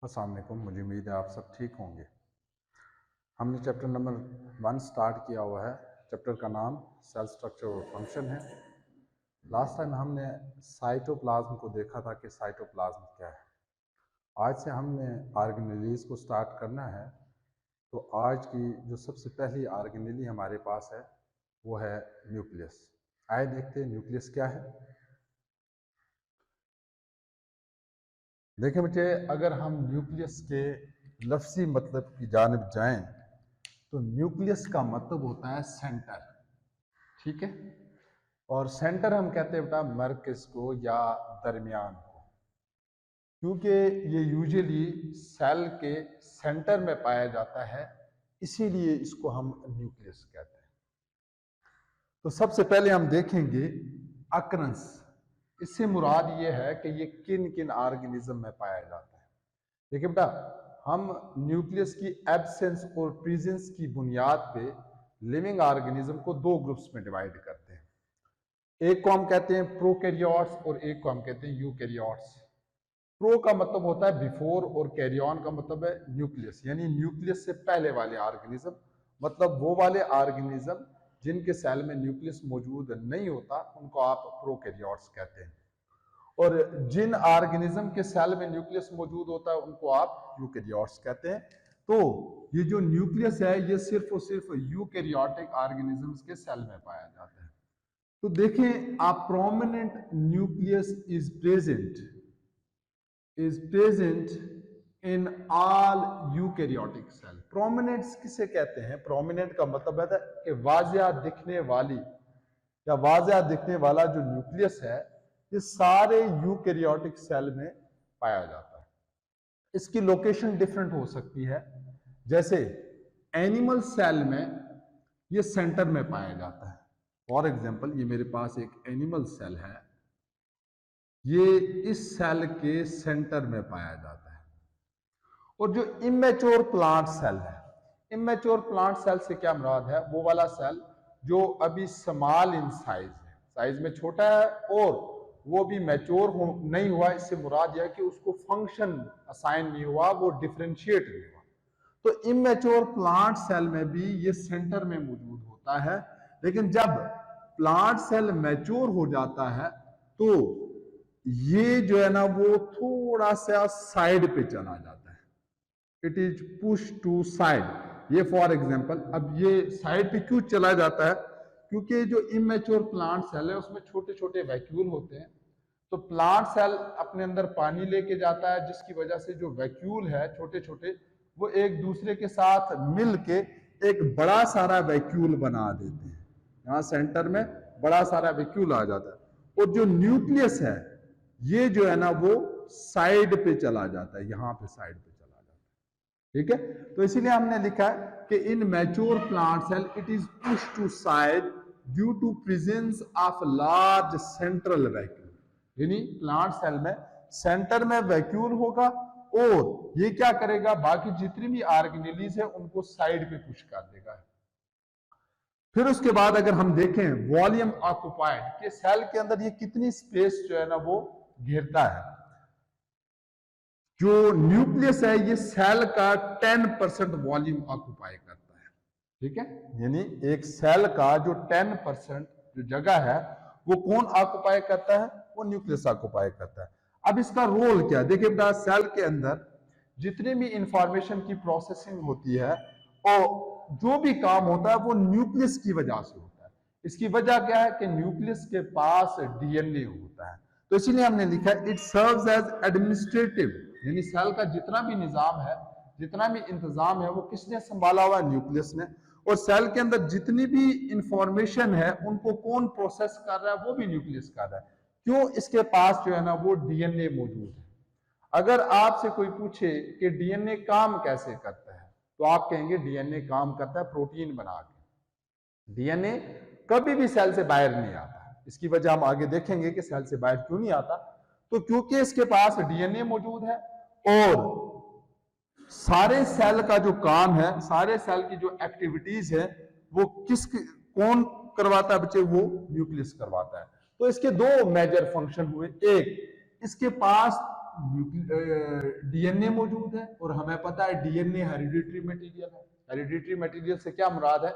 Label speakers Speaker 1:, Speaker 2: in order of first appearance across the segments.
Speaker 1: अस्सलाम वालेकुम। मुझे उम्मीद है आप सब ठीक होंगे। हमने चैप्टर नंबर 1 स्टार्ट किया हुआ है। चैप्टर का नाम सेल स्ट्रक्चर और फंक्शन है। लास्ट टाइम हमने साइटोप्लाज्म को देखा था कि साइटोप्लाज्म क्या है। आज से हमने ऑर्गेनेलीज को स्टार्ट करना है। तो आज की जो सबसे पहली ऑर्गेनेली हमारे पास है वो है न्यूक्लियस। आइए देखते हैं न्यूक्लियस क्या है। देखें बच्चे, अगर हम न्यूक्लियस के लफ्ज़ी मतलब की जानिब जाएं तो न्यूक्लियस का मतलब होता है सेंटर, ठीक है। और सेंटर हम कहते हैं बेटा मरकज को या दरमियान को, क्योंकि ये यूजुअली सेल के सेंटर में पाया जाता है, इसीलिए इसको हम न्यूक्लियस कहते हैं। तो सबसे पहले हम देखेंगे अकरेंस। इससे मुराद ये है कि ये किन किन ऑर्गेनिज्म में पाया जाता है। देखिए बेटा, हम न्यूक्लियस की एब्सेंस और प्रेजेंस की बुनियाद पे लिविंग ऑर्गेनिज्म को दो ग्रुप्स में डिवाइड करते हैं। एक को हम कहते हैं प्रोकैरियोट्स और एक को हम कहते हैं यूकैरियोट्स। प्रो का मतलब होता है बिफोर और कैरियन का मतलब है न्यूक्लियस, यानी न्यूक्लियस से पहले वाले ऑर्गेनिज्म, मतलब वो वाले ऑर्गेनिज्म जिनके सेल में न्यूक्लियस मौजूद नहीं होता उनको आप प्रोकैरियोट्स कहते हैं। और जिन ऑर्गेनिज्म के सेल में न्यूक्लियस मौजूद होता है उनको आप यूकैरियोट्स कहते हैं। तो ये जो न्यूक्लियस है ये सिर्फ और सिर्फ यूकैरियोटिक ऑर्गेनिजम्स के सेल में पाया जाता है। तो देखें आप, prominent nucleus is present in all eukaryotic cell. Prominent किसे कहते हैं? प्रोमिनेंट का मतलब है कि वाजिया दिखने वाली या वाजिया दिखने वाला जो न्यूक्लियस है ये सारे यूकैरियोटिक सेल में पाया जाता है। इसकी लोकेशन डिफरेंट हो सकती है। जैसे एनिमल सेल में ये सेंटर में पाया जाता है। फॉर एग्जांपल, ये मेरे पास एक एनिमल सेल है, ये इस सेल के सेंटर में पाया जाता है। और जो इमेच्योर प्लांट सेल है, इमेच्योर प्लांट सेल से क्या मुराद है? वो वाला सेल जो अभी स्मॉल इन साइज है, साइज में छोटा है और वो भी मैच्योर नहीं हुआ। इससे मुराद यह है कि उसको फंक्शन असाइन नहीं हुआ, वो डिफरेंशिएट नहीं हुआ। तो इमेच्योर प्लांट सेल में भी ये सेंटर में मौजूद होता है, लेकिन जब प्लांट सेल मैच्योर हो जाता है तो ये जो है ना वो थोड़ा सा साइड पे चला जाता है। It is push to side. ये फॉर एग्जांपल, अब ये साइड पे क्यों चला जाता है? क्योंकि जो इमेच्योर प्लांट सेल है उसमें छोटे छोटे वैक्यूल होते हैं। तो प्लांट सेल अपने अंदर पानी लेके जाता है, जिसकी वजह से जो वैक्यूल है छोटे छोटे वो एक दूसरे के साथ मिल के एक बड़ा सारा वैक्यूल बना देते हैं। यहाँ सेंटर में बड़ा सारा वैक्यूल आ जाता है। और जो न्यूक्लियस है ये जो है ना वो साइड पे चला जाता है, यहाँ पे साइड पे चला जाता है, ठीक है। तो इसीलिए हमने लिखा है कि in mature plant cell it is push to side due to presence of large central vacuole. यानी प्लांट सेल में सेंटर में वैक्यूल होगा और ये क्या करेगा, बाकी जितनी भी ऑर्गेनेलीज है उनको साइड पे पुश कर देगा। फिर उसके बाद अगर हम देखें वॉल्यूम ऑक्युपाइड के सेल के अंदर ये कितनी स्पेस जो है ना वो घेरता है। जो न्यूक्लियस है ये सेल का 10% वॉल्यूम ऑक्युपाई करता है, ठीक है। यानी एक सेल का जो 10% जो जगह है वो कौन ऑक्युपाई करता है? वो न्यूक्लियस ऑक्युपाई करता है। अब इसका रोल क्या? देखिए बेटा, सेल के अंदर जितने भी इंफॉर्मेशन की प्रोसेसिंग होती है और जो भी काम होता है वो न्यूक्लियस की वजह से होता है। इसकी वजह क्या है कि न्यूक्लियस के पास डीएनए होता है। तो इसीलिए हमने लिखा है इट सर्व्स एज एडमिनिस्ट्रेटिव, यानी सेल का जितना भी निजाम है, जितना भी इंतजाम है वो किसने संभाला हुआ? न्यूक्लियस ने। और सेल के अंदर जितनी भी इंफॉर्मेशन है उनको कौन प्रोसेस कर रहा है? वो भी न्यूक्लियस कर रहा है। क्यों? इसके पास जो है ना वो डीएनए मौजूद है। अगर आपसे कोई पूछे कि डीएनए काम कैसे करता है तो आप कहेंगे डीएनए काम करता है प्रोटीन बना के। डीएनए कभी भी सेल से बाहर नहीं आता। इसकी वजह हम आगे देखेंगे कि सेल से बाहर क्यों नहीं आता। तो क्योंकि इसके पास डीएनए मौजूद है और सारे सेल का जो काम है, सारे सेल की जो एक्टिविटीज है वो कौन करवाता है बच्चे? वो न्यूक्लियस करवाता है। तो इसके दो मेजर फंक्शन हुए। एक, इसके पास डीएनए मौजूद है, और हमें पता है डीएनए हेरिडिटरी मटेरियल है। हेरिडिटरी मटेरियल से क्या मुराद है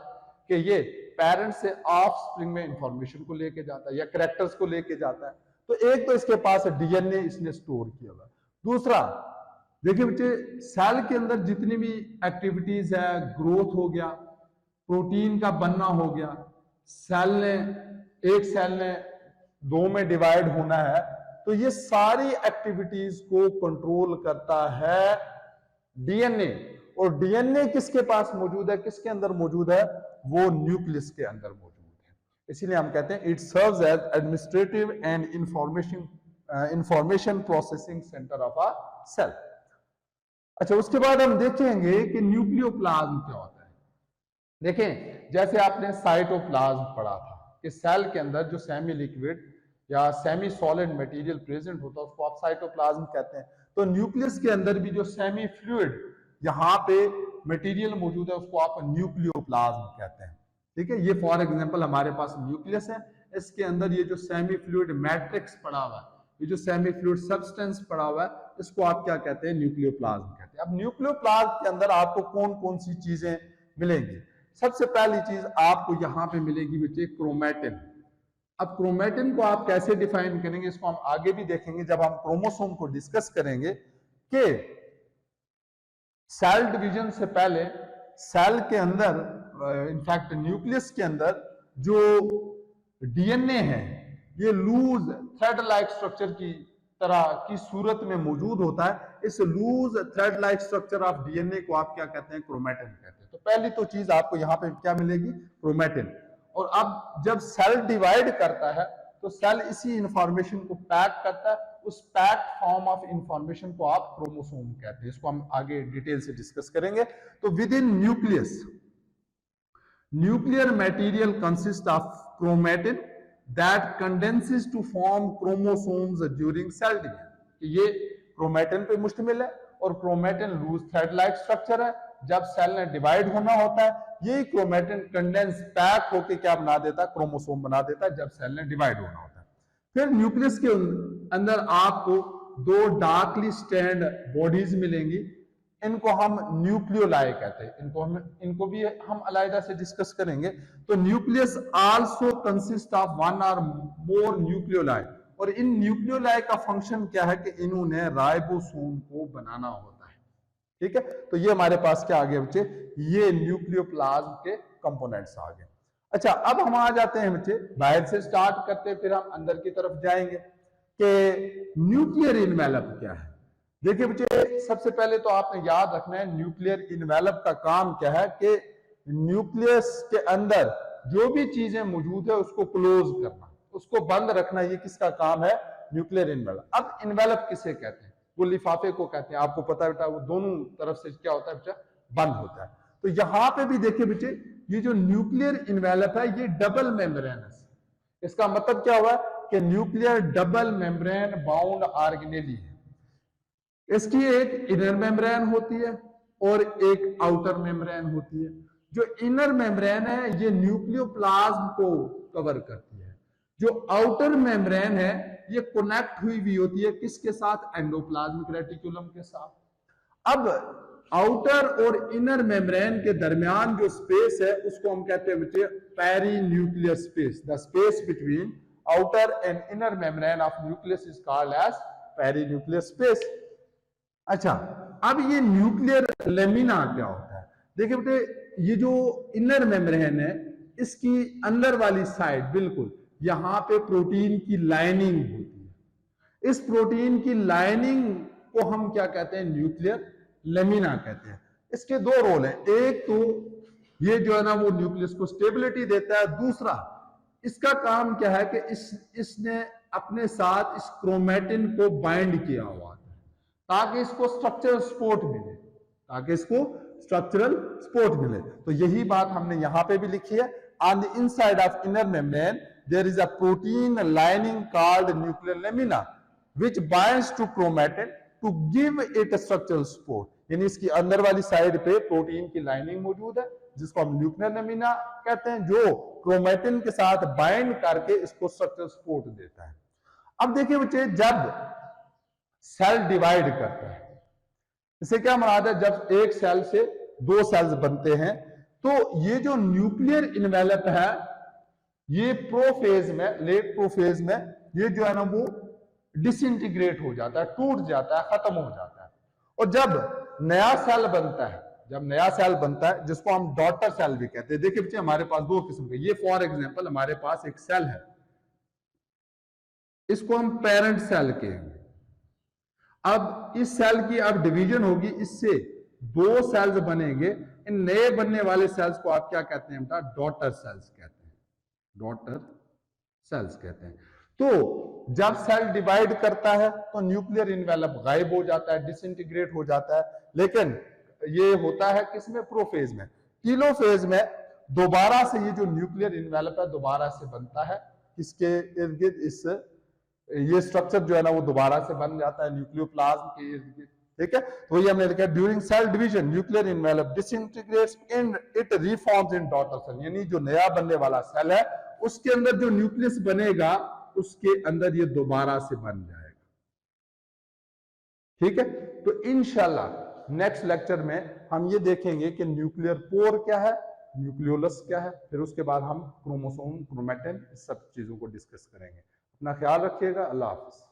Speaker 1: कि ये पेरेंट्स से ऑफस्प्रिंग में इंफॉर्मेशन को लेके जाता है या कैरेक्टर्स को लेके जाता है। तो एक तो इसके पास डीएनए इसने स्टोर किया हुआ। दूसरा देखिए बच्चे, सेल के अंदर जितनी भी एक्टिविटीज है, ग्रोथ हो गया, प्रोटीन का बनना हो गया, एक सेल ने दो में डिवाइड होना है, तो ये सारी एक्टिविटीज को कंट्रोल करता है डीएनए। और डीएनए किसके पास मौजूद है, किसके अंदर मौजूद है, वो न्यूक्लियस के अंदर मौजूद है। इसीलिए हम कहते हैं it serves as administrative and information processing centre of a cell. अच्छा, उसके बाद हम देखेंगे कि न्यूक्लियोप्लाज्म क्या होता है। देखें, जैसे आपने साइटोप्लाज्म पढ़ा था कि सेल के अंदर जो सेमी लिक्विड या सेमी सॉलिड मटेरियल प्रेजेंट होता है उसको आप साइटोप्लाज्म कहते हैं। तो न्यूक्लियस के अंदर भी जो सेमी फ्लूइड यहाँ पे मटेरियल मौजूद है उसको आप न्यूक्लियोप्लाज्म कहते हैं। ठीक है, ये फॉर एग्जांपल हमारे पास न्यूक्लियस है, इसके अंदर ये जो सेमी फ्लूइड मैट्रिक्स पड़ा हुआ है, ये जो सेमी फ्लूइड सब्सटेंस पड़ा हुआ है, इसको आप क्या कहते हैं, न्यूक्लियोप्लाज्म कहते हैं। अब न्यूक्लियोप्लाज्म के अंदर आपको कौन कौन सी चीजें मिलेंगी। सबसे पहली चीज आपको यहाँ पे मिलेगी बच्चे क्रोमैटिन। अब क्रोमैटिन को आप कैसे डिफाइन करेंगे, इसको हम आगे भी देखेंगे जब हम क्रोमोसोम को डिस्कस करेंगे कि सेल डिवीजन से पहले सेल के अंदर, इनफैक्ट न्यूक्लियस के अंदर जो डीएनए है ये लूज थ्रेड लाइक स्ट्रक्चर की तरह की सूरत में मौजूद होता है। इस loose thread like structure of DNA को आप क्या कहते हैं, क्रोमैटिन कहते हैं। तो पहली तो चीज आपको यहाँ पे क्या मिलेगी, क्रोमैटिन। और अब जब सेल डिवाइड करता है तो सेल इसी इंफॉर्मेशन को पैक करता है, उस पैक फॉर्म ऑफ इंफॉर्मेशन को आप क्रोमोसोम कहते हैं। इसको हम आगे डिटेल से डिस्कस करेंगे। तो within nucleus, nuclear material consist of chromatin that condenses to form chromosomes during cell division। ये क्रोमैटिन पे मुश्तमिल है और chromatin loose thread like structure है। जब सेल ने डिवाइड होना होता है यही क्रोमैटिन कंडेंस पैक होके क्या बना देता है, क्रोमोसोम बना देता है जब सेल ने डिवाइड होना होता है। फिर न्यूक्लियस के अंदर आपको दो डार्कली स्टैंड बॉडीज मिलेंगी, इनको हम न्यूक्लियोलाई कहते हैं। इनको भी हम अलग से डिस्कस करेंगे। तो nucleus also consist of one और मोर न्यूक्लियोलाई, और इन न्यूक्लियोलाई का फंक्शन क्या है कि इन्होंने राइबोसोम को बनाना होता है। ठीक है, तो ये हमारे पास क्या आ गया बच्चे, ये न्यूक्लियोप्लाज्म के कंपोनेंट्स आ गए। अच्छा, अब हम आ जाते हैं बच्चे, बाहर से स्टार्ट करते हैं फिर हम अंदर की तरफ जाएंगे कि न्यूक्लियर इनवेलप क्या है। देखिए बच्चे, सबसे पहले तो आपने याद रखना है न्यूक्लियर इनवेलप का काम क्या है कि न्यूक्लियस के अंदर जो भी चीजें मौजूद है उसको क्लोज करना, उसको बंद रखना, ये किसका काम है, न्यूक्लियर इनवेलप। अब इनवेलप किसे कहते हैं, वो लिफाफे को कहते हैं। आपको पता है बेटा, वो दोनों तरफ से क्या होता है बच्चा, बंद होता है। तो यहां पे भी देखिए बच्चे, ये जो न्यूक्लियर इनवेलप है ये डबल मेम्ब्रेनस। इसका मतलब क्या हुआ कि nuclear double membrane bound organelle है। इसकी एक इनर मेम्ब्रेन होती है और एक आउटर मेम्ब्रेन होती है। जो इनर मेम्ब्रेन है ये न्यूक्लियोप्लाज्म को कवर करती है। जो आउटर मेम्ब्रेन है ये कनेक्ट हुई होती है किसके साथ, एंडोप्लाज्मिक रेटिकुलम के साथ। अब आउटर और इनर मेम्ब्रेन के दरमियान जो स्पेस है उसको हम कहते हैं बच्चे perinuclear space. The space between outer and inner membrane of nucleus is called as perinuclear space. अच्छा, अब ये न्यूक्लियर लेमिना क्या होता है। देखिए बेटे, ये जो इनर मेम्ब्रेन है इसकी अंदर वाली साइड बिल्कुल यहां पे प्रोटीन की लाइनिंग होती है। इस प्रोटीन की लाइनिंग को हम क्या कहते हैं, न्यूक्लियर लेमिना कहते हैं। इसके दो रोल हैं, एक तो ये जो है ना वो न्यूक्लियस को स्टेबिलिटी देता है, दूसरा इसका काम क्या है कि इसने अपने साथ इस क्रोमैटिन को बाइंड किया हुआ ताकि इसको स्ट्रक्चरल सपोर्ट मिले, ताकि इसको स्ट्रक्चरल सपोर्ट मिले। तो यही बात हमने यहां पे भी लिखी है, on the inside of inner membrane there is a protein lining called nuclear lamina which binds to chromatin to give it structural support. यानी इसकी अंदर वाली साइड पे प्रोटीन की लाइनिंग मौजूद है जिसको हम न्यूक्लियर लेमिना कहते हैं, जो क्रोमैटिन के साथ बाइंड करके इसको स्ट्रक्चरल सपोर्ट देता है। अब देखिए बच्चे, जब सेल डिवाइड करता है। इसे क्या मराद है, जब एक सेल से दो सेल्स बनते हैं तो ये जो न्यूक्लियर इन्वेलप है ये प्रोफेज में, लेट प्रोफेज में ये जो है ना वो डिसइंटीग्रेट हो जाता है, टूट जाता है, खत्म हो जाता है। और जब नया सेल बनता है, जब नया सेल बनता है जिसको हम डॉटर सेल भी कहते हैं। देखिए बच्चे हमारे पास दो किस्म के, ये फॉर एग्जांपल हमारे पास एक सेल है, इसको हम पेरेंट सेल कहेंगे। अब इस सेल की अब डिवीजन होगी, इससे दो सेल्स बनेंगे। इन नए बनने वाले सेल्स को आप क्या कहते हैं बेटा, डॉटर सेल्स कहते हैं, डॉटर सेल्स कहते हैं। तो जब सेल डिवाइड करता है तो न्यूक्लियर इन्वेलप गायब हो जाता है, डिसइंटीग्रेट हो जाता है। लेकिन ये होता है किसमें, प्रोफेज में। टीलोफेज में दोबारा से ये जो न्यूक्लियर इन्वेलप है दोबारा से बनता है, किसके इर्द गिर्द, इस ये स्ट्रक्चर जो है ना वो दोबारा से बन जाता है न्यूक्लियोप्लाज्म के इर्द गिर्द। ठीक है, तो ये हमने लिखा है during cell division nuclear envelope disintegrates in it reforms in daughter cell, यानी जो नया बनने वाला सेल है उसके अंदर जो न्यूक्लियस बनेगा उसके अंदर ये दोबारा से बन जाएगा। ठीक है, तो इंशाल्लाह नेक्स्ट लेक्चर में हम ये देखेंगे कि न्यूक्लियर पोर क्या है, न्यूक्लियोलस क्या है, फिर उसके बाद हम क्रोमोसोम, क्रोमेटिन, इस सब चीजों को डिस्कस करेंगे। अपना ख्याल रखिएगा, अल्लाह हाफिज।